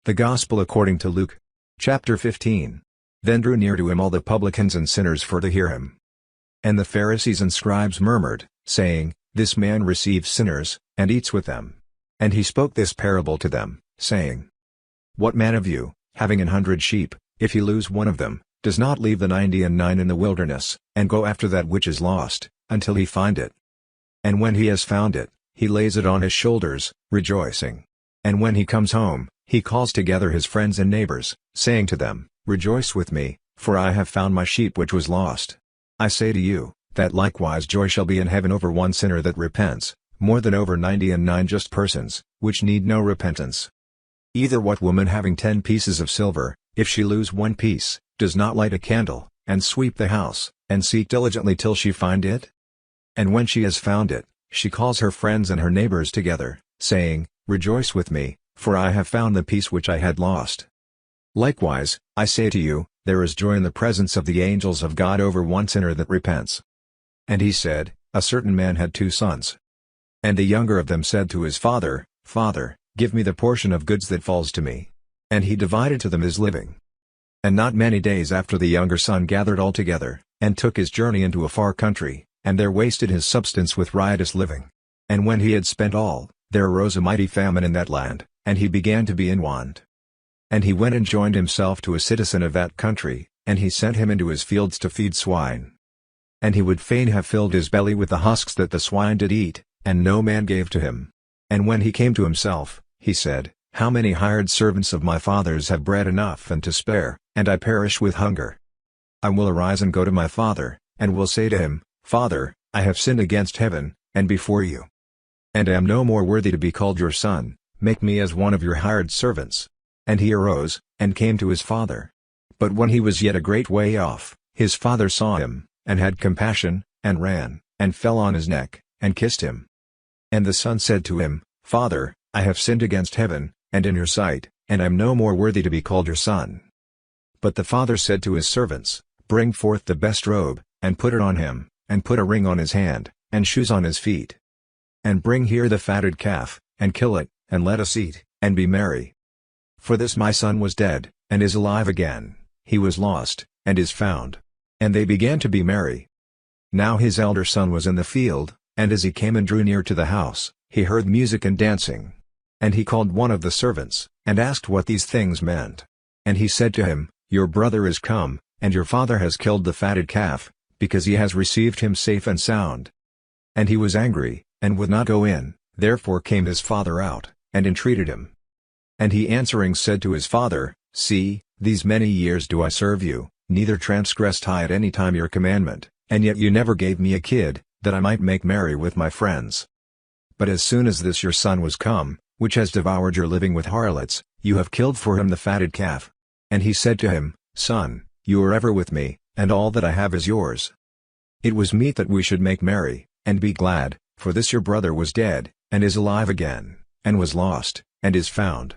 The Gospel according to Luke. Chapter 15. Then drew near to him all the publicans and sinners for to hear him. And the Pharisees and scribes murmured, saying, This man receives sinners, and eats with them. And he spoke this parable to them, saying, What man of you, having 100 sheep, if he lose one of them, does not leave the 99 in the wilderness, and go after that which is lost, until he find it? And when he has found it, he lays it on his shoulders, rejoicing. And when he comes home, he calls together his friends and neighbors, saying to them, Rejoice with me, for I have found my sheep which was lost. I say to you, that likewise joy shall be in heaven over one sinner that repents, more than over 99 just persons, which need no repentance. Either what woman having 10 pieces of silver, if she lose one piece, does not light a candle, and sweep the house, and seek diligently till she find it? And when she has found it, she calls her friends and her neighbors together, saying, Rejoice with me, for I have found the piece which I had lost. Likewise, I say to you, there is joy in the presence of the angels of God over one sinner that repents. And he said, A certain man had 2 sons. And the younger of them said to his father, Father, give me the portion of goods that falls to me. And he divided to them his living. And not many days after the younger son gathered all together, and took his journey into a far country, and there wasted his substance with riotous living. And when he had spent all, there arose a mighty famine in that land, and he began to be in want. And he went and joined himself to a citizen of that country, and he sent him into his fields to feed swine. And he would fain have filled his belly with the husks that the swine did eat, and no man gave to him. And when he came to himself, he said, How many hired servants of my father's have bread enough and to spare, and I perish with hunger? I will arise and go to my father, and will say to him, Father, I have sinned against heaven, and before you. And am no more worthy to be called your son, make me as one of your hired servants. And he arose, and came to his father. But when he was yet a great way off, his father saw him, and had compassion, and ran, and fell on his neck, and kissed him. And the son said to him, Father, I have sinned against heaven, and in your sight, and am no more worthy to be called your son. But the father said to his servants, Bring forth the best robe, and put it on him, and put a ring on his hand, and shoes on his feet. And bring here the fatted calf, and kill it, and let us eat, and be merry. For this my son was dead, and is alive again, he was lost, and is found. And they began to be merry. Now his elder son was in the field, and as he came and drew near to the house, he heard music and dancing. And he called one of the servants, and asked what these things meant. And he said to him, Your brother is come, and your father has killed the fatted calf, because he has received him safe and sound. And he was angry, and would not go in, therefore came his father out, and entreated him. And he answering said to his father, See, these many years do I serve you, neither transgressed I at any time your commandment, and yet you never gave me a kid, that I might make merry with my friends. But as soon as this your son was come, which has devoured your living with harlots, you have killed for him the fatted calf. And he said to him, Son, you are ever with me, and all that I have is yours. It was meet that we should make merry, and be glad, for this your brother was dead, and is alive again, and was lost, and is found.